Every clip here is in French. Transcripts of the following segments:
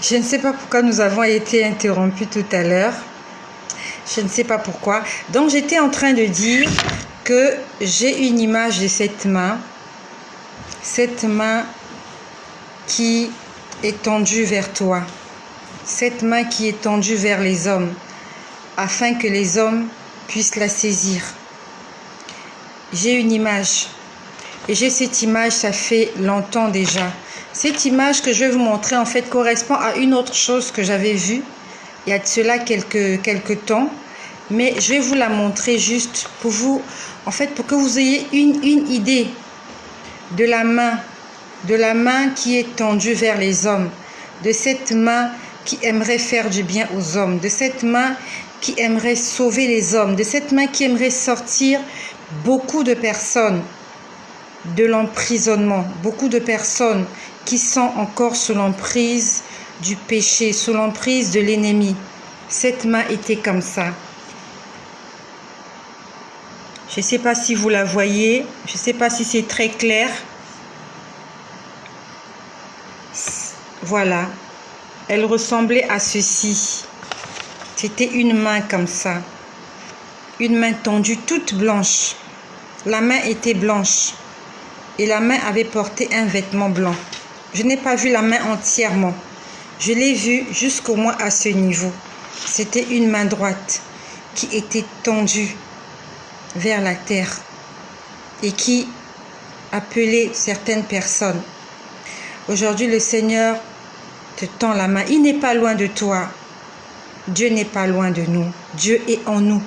Je ne sais pas pourquoi nous avons été interrompus tout à l'heure. Je ne sais pas pourquoi. Donc, j'étais en train de dire que j'ai une image de cette main qui est tendue vers toi. Cette main qui est tendue vers les hommes, afin que les hommes puissent la saisir. J'ai une image. Et j'ai cette image, ça fait longtemps déjà. Cette image que je vais vous montrer, en fait, correspond à une autre chose que j'avais vue il y a de cela quelques temps. Mais je vais vous la montrer juste pour vous, en fait, pour que vous ayez une idée de la main qui est tendue vers les hommes, de cette main qui aimerait faire du bien aux hommes, de cette main qui aimerait sauver les hommes, de cette main qui aimerait sortir beaucoup de personnes de l'emprisonnement, beaucoup de personnes qui sont encore sous l'emprise du péché, sous l'emprise de l'ennemi. Cette main était comme ça. Je ne sais pas si vous la voyez, je ne sais pas si c'est très clair. Voilà, elle ressemblait à ceci. C'était une main comme ça, une main tendue, toute blanche. La main était blanche et la main avait porté un vêtement blanc. Je n'ai pas vu la main entièrement. Je l'ai vue jusqu'au moins à ce niveau. C'était une main droite qui était tendue vers la terre et qui appelait certaines personnes. Aujourd'hui, le Seigneur te tend la main. Il n'est pas loin de toi. Dieu n'est pas loin de nous. Dieu est en nous.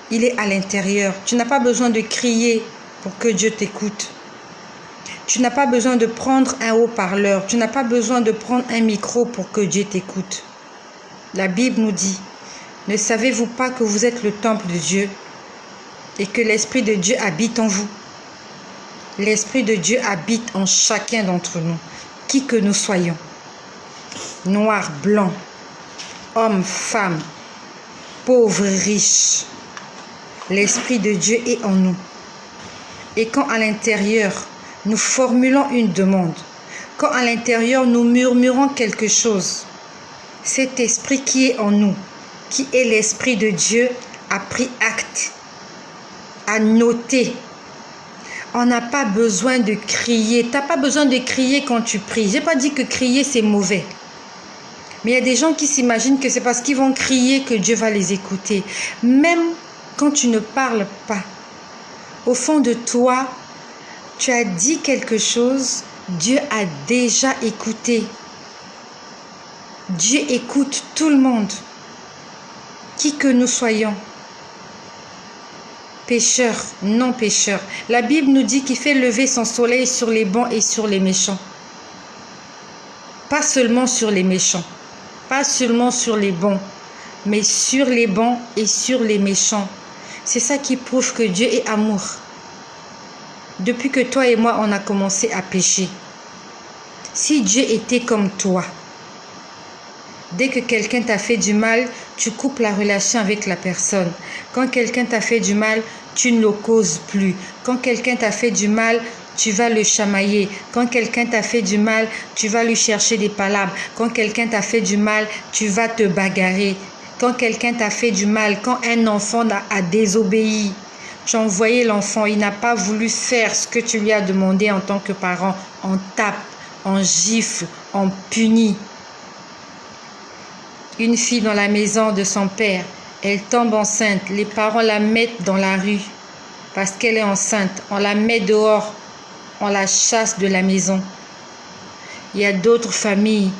Il est à l'intérieur. Tu n'as pas besoin de crier pour que Dieu t'écoute. Tu n'as pas besoin de prendre un haut-parleur. Tu n'as pas besoin de prendre un micro pour que Dieu t'écoute. La Bible nous dit, ne savez-vous pas que vous êtes le temple de Dieu et que l'Esprit de Dieu habite en vous? L'Esprit de Dieu habite en chacun d'entre nous, qui que nous soyons. Noir, blanc, homme, femme, pauvre, riche. L'Esprit de Dieu est en nous. Et quand à l'intérieur, nous formulons une demande, quand à l'intérieur, nous murmurons quelque chose, cet esprit qui est en nous, qui est l'Esprit de Dieu, a pris acte, a noté. On n'a pas besoin de crier. Tu n'as pas besoin de crier quand tu pries. Je n'ai pas dit que crier, c'est mauvais. Mais il y a des gens qui s'imaginent que c'est parce qu'ils vont crier que Dieu va les écouter. Même quand tu ne parles pas, au fond de toi, tu as dit quelque chose, Dieu a déjà écouté. Dieu écoute tout le monde, qui que nous soyons. Pécheurs, non pécheurs. La Bible nous dit qu'il fait lever son soleil sur les bons et sur les méchants. Pas seulement sur les méchants, pas seulement sur les bons, mais sur les bons et sur les méchants. C'est ça qui prouve que Dieu est amour. Depuis que toi et moi, on a commencé à pécher, si Dieu était comme toi, dès que quelqu'un t'a fait du mal, tu coupes la relation avec la personne. Quand quelqu'un t'a fait du mal, tu ne le causes plus. Quand quelqu'un t'a fait du mal, tu vas le chamailler. Quand quelqu'un t'a fait du mal, tu vas lui chercher des palabres. Quand quelqu'un t'a fait du mal, tu vas te bagarrer. Quand quelqu'un t'a fait du mal, quand un enfant a désobéi, tu as envoyé l'enfant, il n'a pas voulu faire ce que tu lui as demandé en tant que parent. On tape, on gifle, on punit. Une fille dans la maison de son père, elle tombe enceinte. Les parents la mettent dans la rue parce qu'elle est enceinte. On la met dehors, on la chasse de la maison. Il y a d'autres familles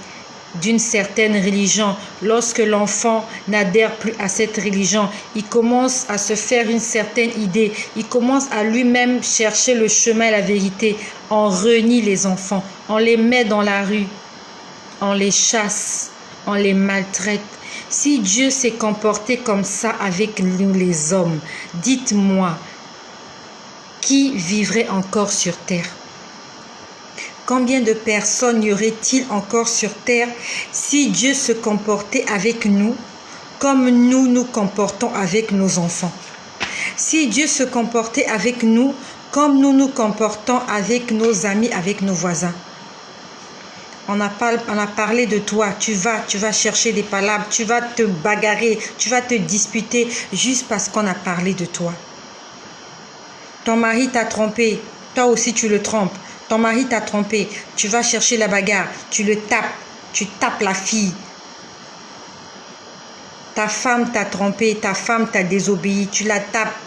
d'une certaine religion. Lorsque l'enfant n'adhère plus à cette religion, il commence à se faire une certaine idée. Il commence à lui-même chercher le chemin, la vérité. On renie les enfants, on les met dans la rue, on les chasse. On les maltraite. Si Dieu s'est comporté comme ça avec nous les hommes, dites-moi, qui vivrait encore sur terre? Combien de personnes y aurait-il encore sur terre si Dieu se comportait avec nous comme nous nous comportons avec nos enfants? Si Dieu se comportait avec nous comme nous nous comportons avec nos amis, avec nos voisins? On a parlé de toi, tu vas chercher des palabres, tu vas te bagarrer, tu vas te disputer juste parce qu'on a parlé de toi. Ton mari t'a trompé, toi aussi tu le trompes. Ton mari t'a trompé, tu vas chercher la bagarre, tu le tapes, tu tapes la fille. Ta femme t'a trompé, ta femme t'a désobéi, tu la tapes,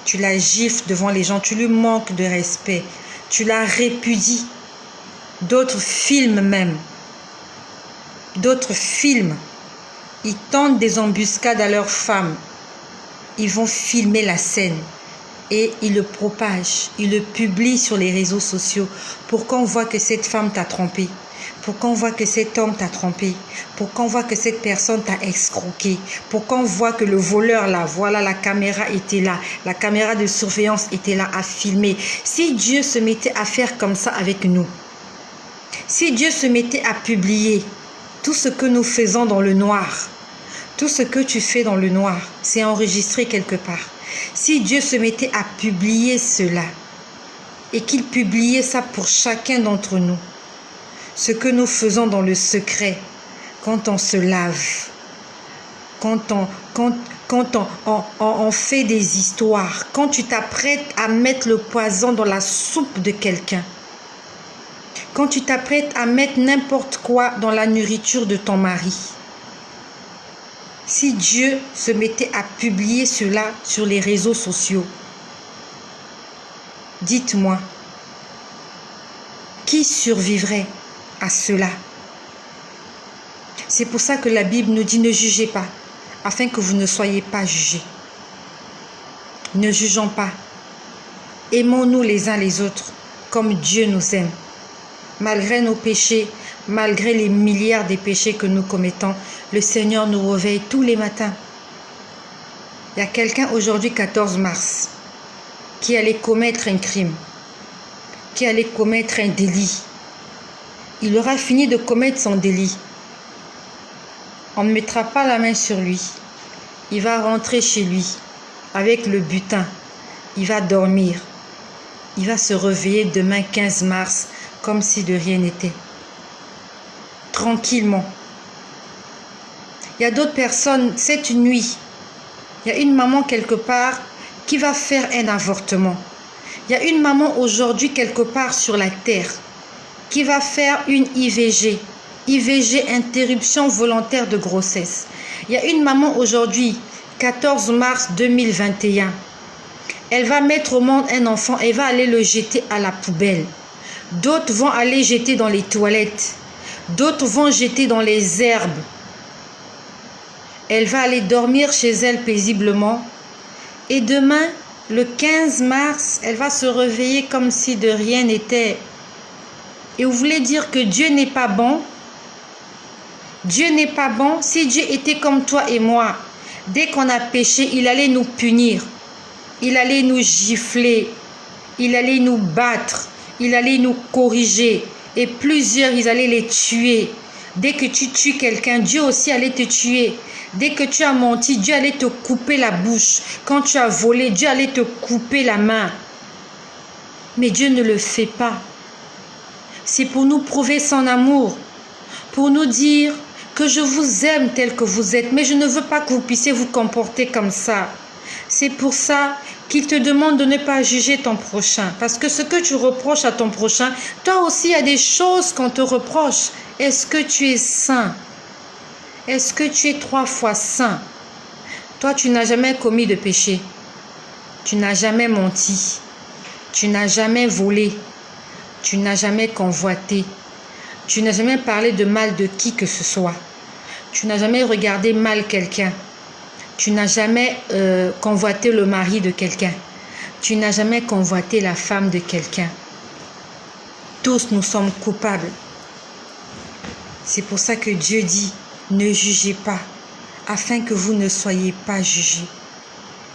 tu la gifles devant les gens, tu lui manques de respect, tu la répudies. D'autres films même, ils tentent des embuscades à leurs femmes. Ils vont filmer la scène et ils le propagent, ils le publient sur les réseaux sociaux pour qu'on voit que cette femme t'a trompé, pour qu'on voit que cet homme t'a trompé, pour qu'on voit que cette personne t'a escroqué, pour qu'on voit que le voleur là, voilà, la caméra était là, la caméra de surveillance était là à filmer. Si Dieu se mettait à faire comme ça avec nous, si Dieu se mettait à publier tout ce que nous faisons dans le noir, tout ce que tu fais dans le noir, c'est enregistré quelque part. Si Dieu se mettait à publier cela et qu'il publiait ça pour chacun d'entre nous, ce que nous faisons dans le secret, quand on se lave, quand on fait des histoires, quand tu t'apprêtes à mettre le poison dans la soupe de quelqu'un, quand tu t'apprêtes à mettre n'importe quoi dans la nourriture de ton mari. Si Dieu se mettait à publier cela sur les réseaux sociaux, dites-moi, qui survivrait à cela? C'est pour ça que la Bible nous dit ne jugez pas, afin que vous ne soyez pas jugés. Ne jugeons pas. Aimons-nous les uns les autres comme Dieu nous aime. Malgré nos péchés, malgré les milliards de péchés que nous commettons, le Seigneur nous réveille tous les matins. Il y a quelqu'un aujourd'hui, 14 mars, qui allait commettre un crime, qui allait commettre un délit. Il aura fini de commettre son délit. On ne mettra pas la main sur lui. Il va rentrer chez lui avec le butin. Il va dormir. Il va se réveiller demain 15 mars comme si de rien n'était. Tranquillement. Il y a d'autres personnes, cette nuit, il y a une maman quelque part qui va faire un avortement. Il y a une maman aujourd'hui quelque part sur la terre qui va faire une IVG. IVG, interruption volontaire de grossesse. Il y a une maman aujourd'hui, 14 mars 2021. Elle va mettre au monde un enfant et va aller le jeter à la poubelle. D'autres vont aller jeter dans les toilettes. D'autres vont jeter dans les herbes. Elle va aller dormir chez elle paisiblement. Et demain, le 15 mars, elle va se réveiller comme si de rien n'était. Et vous voulez dire que Dieu n'est pas bon? Dieu n'est pas bon. Si Dieu était comme toi et moi, dès qu'on a péché, il allait nous punir. Il allait nous gifler. Il allait nous battre. Il allait nous corriger. Et plusieurs, ils allaient les tuer. Dès que tu tues quelqu'un, Dieu aussi allait te tuer. Dès que tu as menti, Dieu allait te couper la bouche. Quand tu as volé, Dieu allait te couper la main. Mais Dieu ne le fait pas. C'est pour nous prouver son amour. Pour nous dire que je vous aime tel que vous êtes. Mais je ne veux pas que vous puissiez vous comporter comme ça. C'est pour ça qu'il te demande de ne pas juger ton prochain. Parce que ce que tu reproches à ton prochain, toi aussi, il y a des choses qu'on te reproche. Est-ce que tu es saint? Est-ce que tu es 3 fois saint? Toi, tu n'as jamais commis de péché. Tu n'as jamais menti. Tu n'as jamais volé. Tu n'as jamais convoité. Tu n'as jamais parlé de mal de qui que ce soit. Tu n'as jamais regardé mal quelqu'un. Tu n'as jamais convoité le mari de quelqu'un. Tu n'as jamais convoité la femme de quelqu'un. Tous nous sommes coupables. C'est pour ça que Dieu dit, ne jugez pas, afin que vous ne soyez pas jugés.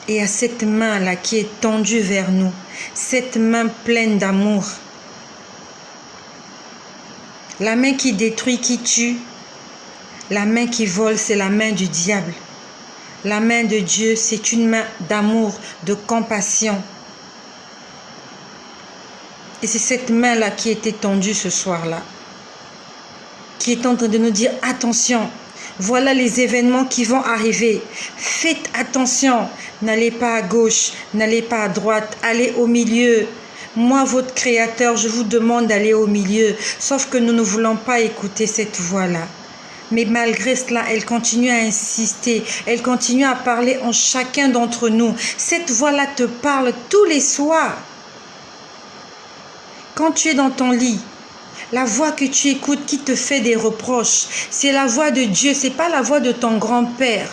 Et à cette main-là qui est tendue vers nous, cette main pleine d'amour, la main qui détruit, qui tue, la main qui vole, c'est la main du diable. La main de Dieu, c'est une main d'amour, de compassion. Et c'est cette main-là qui était tendue ce soir-là. qui est en train de nous dire attention, voilà les événements qui vont arriver. Faites attention, n'allez pas à gauche, n'allez pas à droite, allez au milieu. Moi, votre Créateur, je vous demande d'aller au milieu. Sauf que nous ne voulons pas écouter cette voix-là. Mais malgré cela, elle continue à insister. Elle continue à parler en chacun d'entre nous. Cette voix-là te parle tous les soirs. Quand tu es dans ton lit, la voix que tu écoutes qui te fait des reproches, c'est la voix de Dieu. Ce n'est pas la voix de ton grand-père.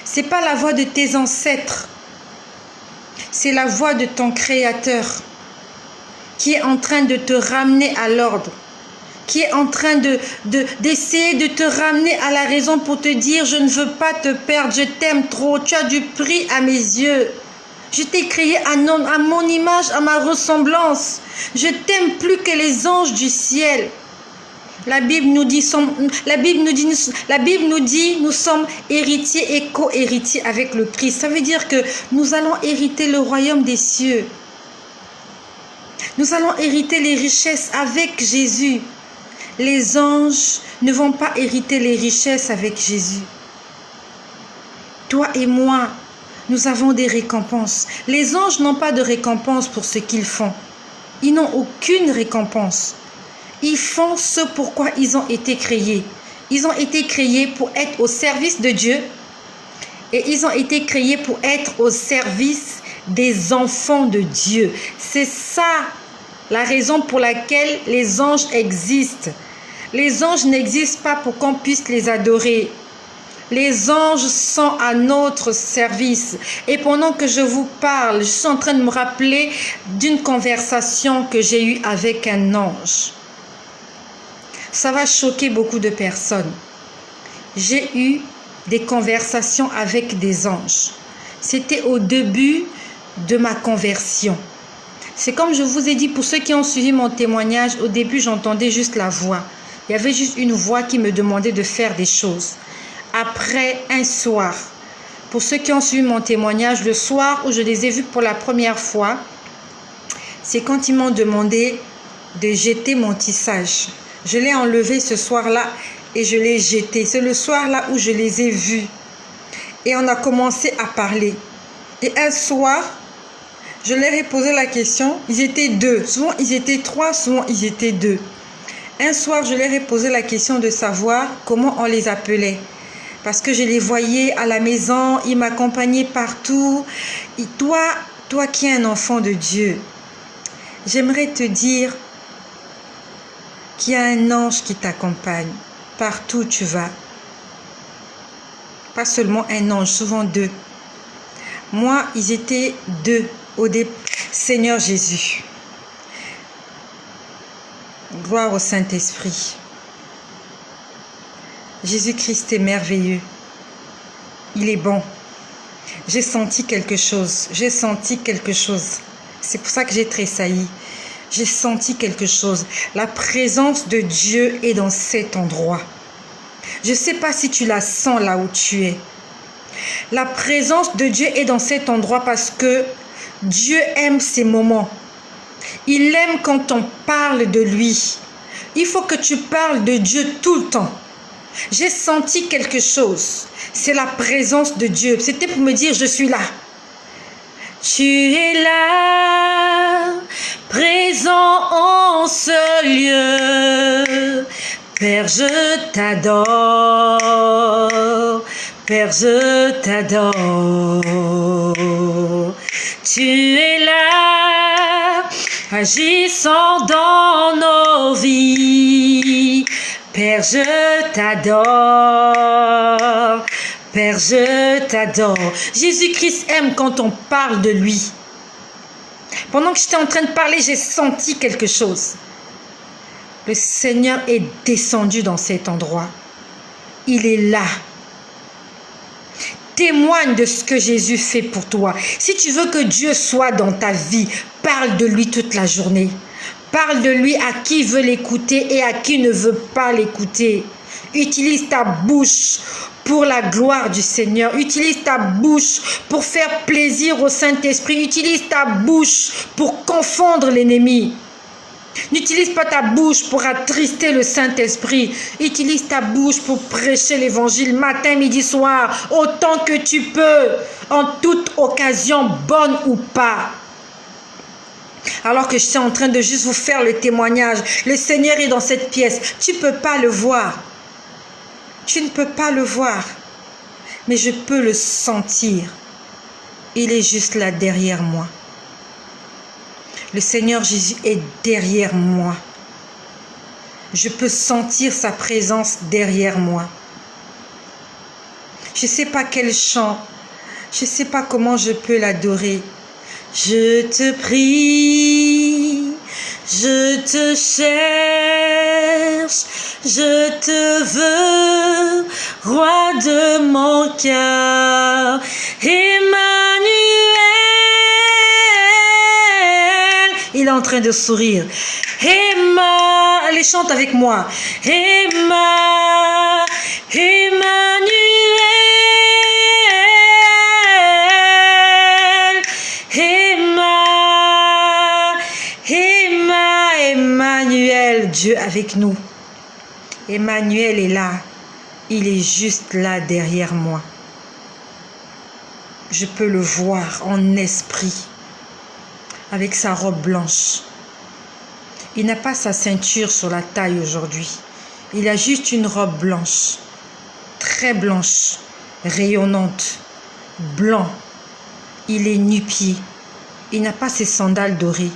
Ce n'est pas la voix de tes ancêtres. C'est la voix de ton Créateur qui est en train de te ramener à l'ordre, qui est en train d'essayer de te ramener à la raison pour te dire « Je ne veux pas te perdre, je t'aime trop, tu as du prix à mes yeux. Je t'ai créé à mon image, à ma ressemblance. Je t'aime plus que les anges du ciel. » La Bible nous dit, nous sommes héritiers et co-héritiers avec le Christ. Ça veut dire que nous allons hériter le royaume des cieux. Nous allons hériter les richesses avec Jésus. Les anges ne vont pas hériter les richesses avec Jésus. Toi et moi, nous avons des récompenses. Les anges n'ont pas de récompense pour ce qu'ils font. Ils n'ont aucune récompense. Ils font ce pourquoi ils ont été créés. Ils ont été créés pour être au service de Dieu et ils ont été créés pour être au service des enfants de Dieu. C'est ça la raison pour laquelle les anges existent. Les anges n'existent pas pour qu'on puisse les adorer. Les anges sont à notre service. Et pendant que je vous parle, je suis en train de me rappeler d'une conversation que j'ai eue avec un ange. Ça va choquer beaucoup de personnes. J'ai eu des conversations avec des anges. C'était au début de ma conversion. C'est comme je vous ai dit, pour ceux qui ont suivi mon témoignage, au début j'entendais juste la voix. Il y avait juste une voix qui me demandait de faire des choses. Après un soir, pour ceux qui ont suivi mon témoignage, le soir où je les ai vus pour la première fois, c'est quand ils m'ont demandé de jeter mon tissage. Je l'ai enlevé ce soir-là et je l'ai jeté. C'est le soir-là où je les ai vus. Et on a commencé à parler. Et un soir, je leur ai posé la question. Ils étaient deux. Souvent, ils étaient trois. Souvent, ils étaient deux. Un soir, je leur ai posé la question de savoir comment on les appelait. Parce que je les voyais à la maison. Ils m'accompagnaient partout. Et toi qui es un enfant de Dieu, j'aimerais te dire qu'il y a un ange qui t'accompagne partout où tu vas. Pas seulement un ange, souvent deux. Moi, ils étaient deux au début. Seigneur Jésus. Gloire au Saint-Esprit. Jésus-Christ est merveilleux. Il est bon. J'ai senti quelque chose. J'ai senti quelque chose. C'est pour ça que j'ai tressailli. J'ai senti quelque chose. La présence de Dieu est dans cet endroit. Je ne sais pas si tu la sens là où tu es. La présence de Dieu est dans cet endroit parce que Dieu aime ces moments. Il aime quand on parle de lui. Il faut que tu parles de Dieu tout le temps. J'ai senti quelque chose. C'est la présence de Dieu. C'était pour me dire, je suis là. Tu es là, présent en ce lieu. Père, je t'adore. Père, je t'adore. Tu es là, agissant dans nos vies. Père, je t'adore. Père, je t'adore. Jésus-Christ aime quand on parle de lui. Pendant que j'étais en train de parler, j'ai senti quelque chose. Le Seigneur est descendu dans cet endroit. Il est là. Témoigne de ce que Jésus fait pour toi. Si tu veux que Dieu soit dans ta vie, parle de lui toute la journée. Parle de lui à qui veut l'écouter et à qui ne veut pas l'écouter. Utilise ta bouche pour la gloire du Seigneur. Utilise ta bouche pour faire plaisir au Saint-Esprit. Utilise ta bouche pour confondre l'ennemi. N'utilise pas ta bouche pour attrister le Saint-Esprit. Utilise ta bouche pour prêcher l'évangile matin, midi, soir, autant que tu peux, en toute occasion, bonne ou pas. Alors que je suis en train de juste vous faire le témoignage, le Seigneur est dans cette pièce. Tu ne peux pas le voir. Tu ne peux pas le voir. Mais je peux le sentir. Il est juste là derrière moi. Le Seigneur Jésus est derrière moi. Je peux sentir sa présence derrière moi. Je ne sais pas quel chant, je ne sais pas comment je peux l'adorer. Je te prie, je te cherche, je te veux, roi de mon cœur, Emmanuel. Il est en train de sourire. Allez, chante avec moi. Emmanuel. Emmanuel, Dieu avec nous. Emmanuel est là. Il est juste là derrière moi. Je peux le voir en esprit. Avec sa robe blanche. Il n'a pas sa ceinture sur la taille aujourd'hui. Il a juste une robe blanche. Très blanche. Rayonnante. Blanc. Il est nu-pied. Il n'a pas ses sandales dorées.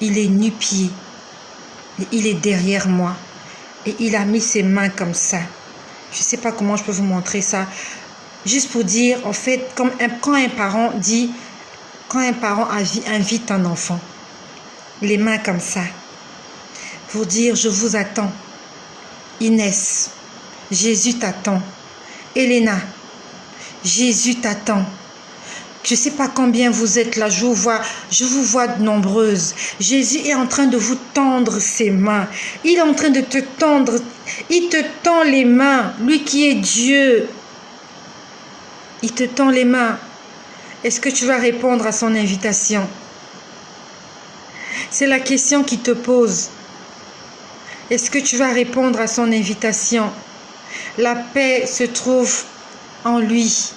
Il est nu-pied. Et il est derrière moi. Et il a mis ses mains comme ça. Je ne sais pas comment je peux vous montrer ça. Juste pour dire, en fait, quand un parent dit... Quand un parent invite un enfant, les mains comme ça, pour dire je vous attends. Inès, Jésus t'attend. Elena, Jésus t'attend. Je ne sais pas combien vous êtes là, je vous vois de nombreuses. Jésus est en train de vous tendre ses mains. Il est en train de te tendre, il te tend les mains, lui qui est Dieu. Il te tend les mains. Est-ce que tu vas répondre à son invitation? C'est la question qu'il te pose. Est-ce que tu vas répondre à son invitation? La paix se trouve en lui.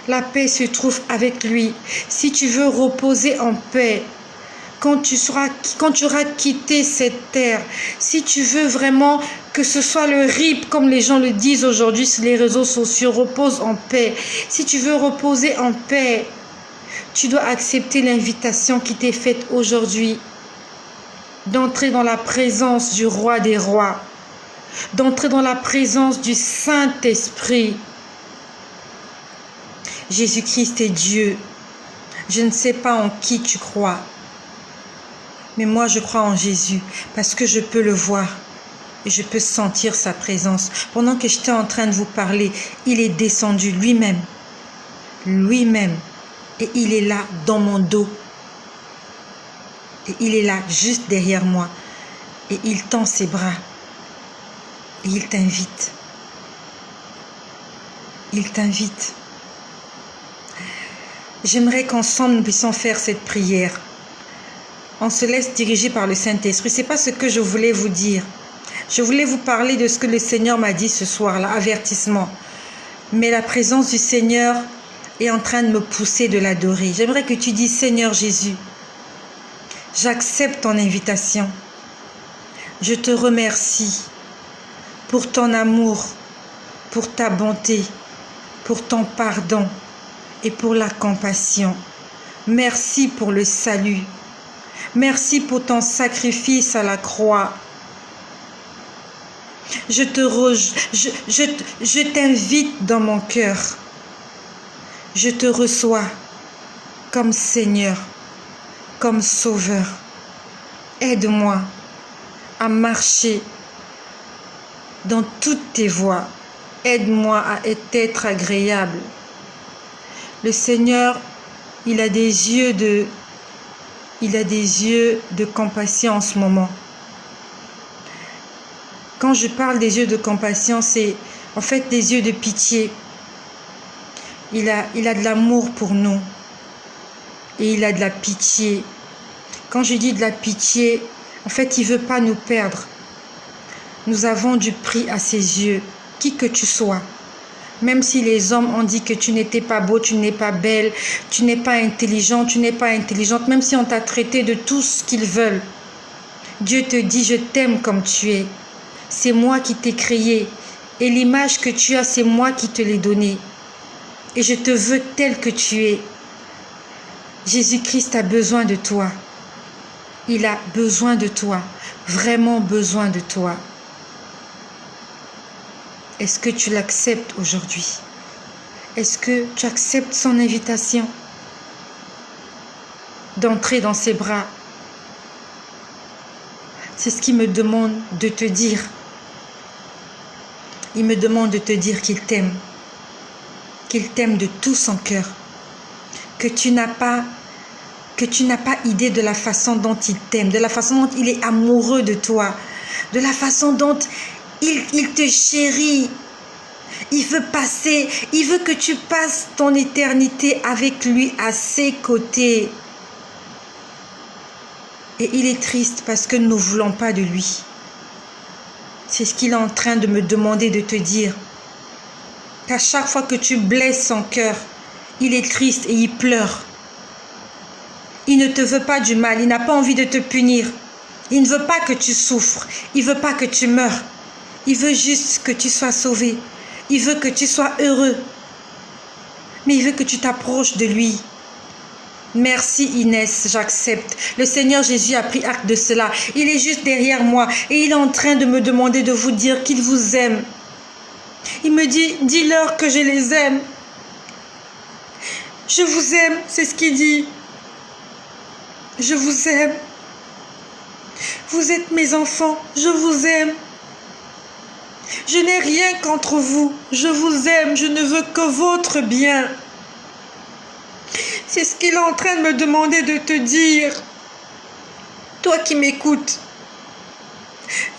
La paix se trouve avec lui. Si tu veux reposer en paix, quand tu auras quitté cette terre, si tu veux vraiment que ce soit le RIP, comme les gens le disent aujourd'hui sur les réseaux sociaux, repose en paix. Si tu veux reposer en paix, tu dois accepter l'invitation qui t'est faite aujourd'hui, d'entrer dans la présence du roi des rois, d'entrer dans la présence du Saint-Esprit. Jésus-Christ est Dieu. Je ne sais pas en qui tu crois, mais moi je crois en Jésus parce que je peux le voir et je peux sentir sa présence. Pendant que j'étais en train de vous parler, il est descendu lui-même, et il est là dans mon dos. Et il est là juste derrière moi et il tend ses bras et il t'invite. Il t'invite. J'aimerais qu'ensemble nous puissions faire cette prière. On se laisse diriger par le Saint-Esprit. Ce n'est pas ce que je voulais vous dire. Je voulais vous parler de ce que le Seigneur m'a dit ce soir-là, avertissement. Mais la présence du Seigneur est en train de me pousser de l'adorer. J'aimerais que tu dises, Seigneur Jésus, j'accepte ton invitation. Je te remercie pour ton amour, pour ta bonté, pour ton pardon et pour la compassion. Merci pour le salut. Merci pour ton sacrifice à la croix. Je t'invite dans mon cœur. Je te reçois comme Seigneur, comme Sauveur. Aide-moi à marcher dans toutes tes voies. Aide-moi à être agréable. Le Seigneur, il a des yeux de compassion en ce moment. Quand je parle des yeux de compassion, c'est en fait des yeux de pitié. Il a de l'amour pour nous et il a de la pitié. Quand je dis de la pitié, En fait, il ne veut pas nous perdre. Nous avons du prix à ses yeux, qui que tu sois. Même si les hommes ont dit que tu n'étais pas beau, tu n'es pas belle, tu n'es pas intelligent, tu n'es pas intelligente, même si on t'a traité de tout ce qu'ils veulent. Dieu te dit, je t'aime comme tu es. C'est moi qui t'ai créé. Et l'image que tu as, c'est moi qui te l'ai donnée. Et je te veux tel que tu es. Jésus-Christ a besoin de toi. Il a besoin de toi. Vraiment besoin de toi. Est-ce que tu l'acceptes aujourd'hui? Est-ce que tu acceptes son invitation d'entrer dans ses bras? C'est ce qu'il me demande de te dire. Il me demande de te dire qu'il t'aime de tout son cœur, que tu n'as pas idée de la façon dont il t'aime, de la façon dont il est amoureux de toi, de la façon dont il te chérit. Il veut que tu passes ton éternité avec lui à ses côtés. Et il est triste parce que nous ne voulons pas de lui. C'est ce qu'il est en train de me demander de te dire. Qu'à chaque fois que tu blesses son cœur, il est triste et il pleure. Il ne te veut pas du mal, il n'a pas envie de te punir. Il ne veut pas que tu souffres, il ne veut pas que tu meurs. Il veut juste que tu sois sauvé. Il veut que tu sois heureux. Mais il veut que tu t'approches de lui. Merci Inès, j'accepte. Le Seigneur Jésus a pris acte de cela. Il est juste derrière moi et il est en train de me demander de vous dire qu'il vous aime. Il me dit, dis-leur que je les aime. Je vous aime, c'est ce qu'il dit. Je vous aime. Vous êtes mes enfants, je vous aime. Je n'ai rien contre vous, je vous aime, je ne veux que votre bien. C'est ce qu'il est en train de me demander de te dire. Toi qui m'écoutes,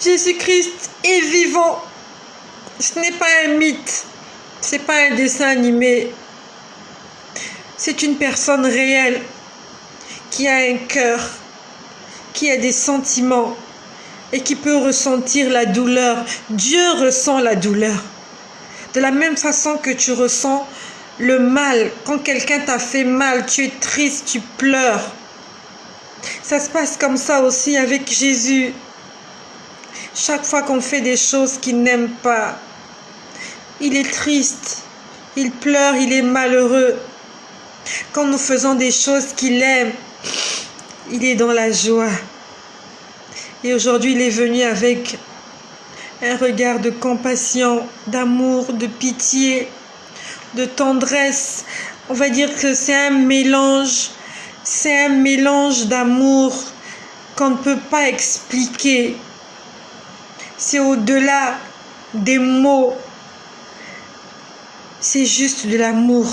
Jésus-Christ est vivant. Ce n'est pas un mythe, ce n'est pas un dessin animé. C'est une personne réelle qui a un cœur, qui a des sentiments et qui peut ressentir la douleur. Dieu ressent la douleur. De la même façon que tu ressens le mal, quand quelqu'un t'a fait mal, tu es triste, tu pleures. Ça se passe comme ça aussi avec Jésus. Chaque fois qu'on fait des choses qu'il n'aime pas, il est triste, il pleure, il est malheureux. Quand nous faisons des choses qu'il aime, il est dans la joie. Et aujourd'hui, il est venu avec un regard de compassion, d'amour, de pitié, de tendresse. On va dire que c'est un mélange d'amour qu'on ne peut pas expliquer. C'est au-delà des mots. C'est juste de l'amour.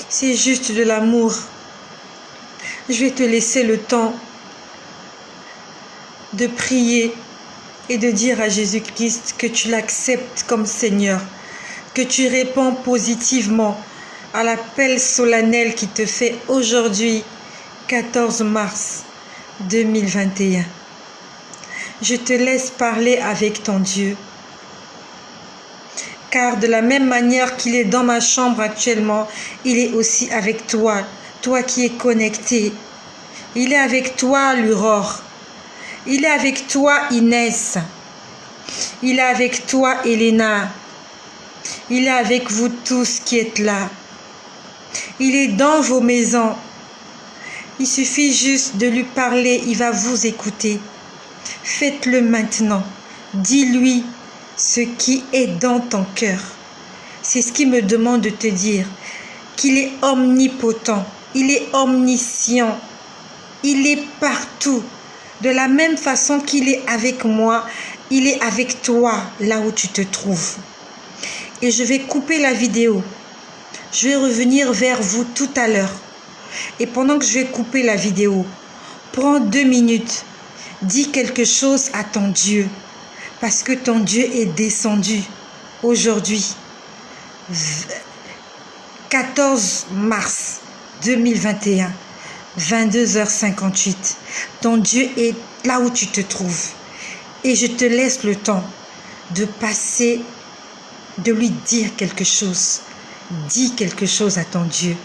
C'est juste de l'amour. Je vais te laisser le temps de prier et de dire à Jésus-Christ que tu l'acceptes comme Seigneur, que tu réponds positivement à l'appel solennel qui te fait aujourd'hui, 14 mars 2021. Je te laisse parler avec ton Dieu. Car de la même manière qu'il est dans ma chambre actuellement, il est aussi avec toi, toi qui es connecté. Il est avec toi, l'Aurore. Il est avec toi, Inès. Il est avec toi, Elena. Il est avec vous tous qui êtes là. Il est dans vos maisons. Il suffit juste de lui parler, il va vous écouter. Faites-le maintenant. Dis-lui ce qui est dans ton cœur. C'est ce qu'il me demande de te dire. Qu'il est omnipotent, il est omniscient, il est partout. De la même façon qu'il est avec moi, il est avec toi là où tu te trouves. Et je vais couper la vidéo. Je vais revenir vers vous tout à l'heure. Et pendant que je vais couper la vidéo, prends 2 minutes. Dis quelque chose à ton Dieu. Parce que ton Dieu est descendu aujourd'hui. 14 mars 2021. 22h58. Ton Dieu est là où tu te trouves. Et je te laisse le temps de passer, de lui dire quelque chose. Dis quelque chose à ton Dieu.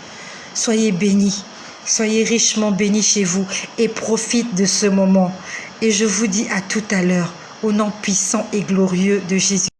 Soyez bénis. Soyez richement bénis chez vous et profite de ce moment. Et je vous dis à tout à l'heure, au nom puissant et glorieux de Jésus.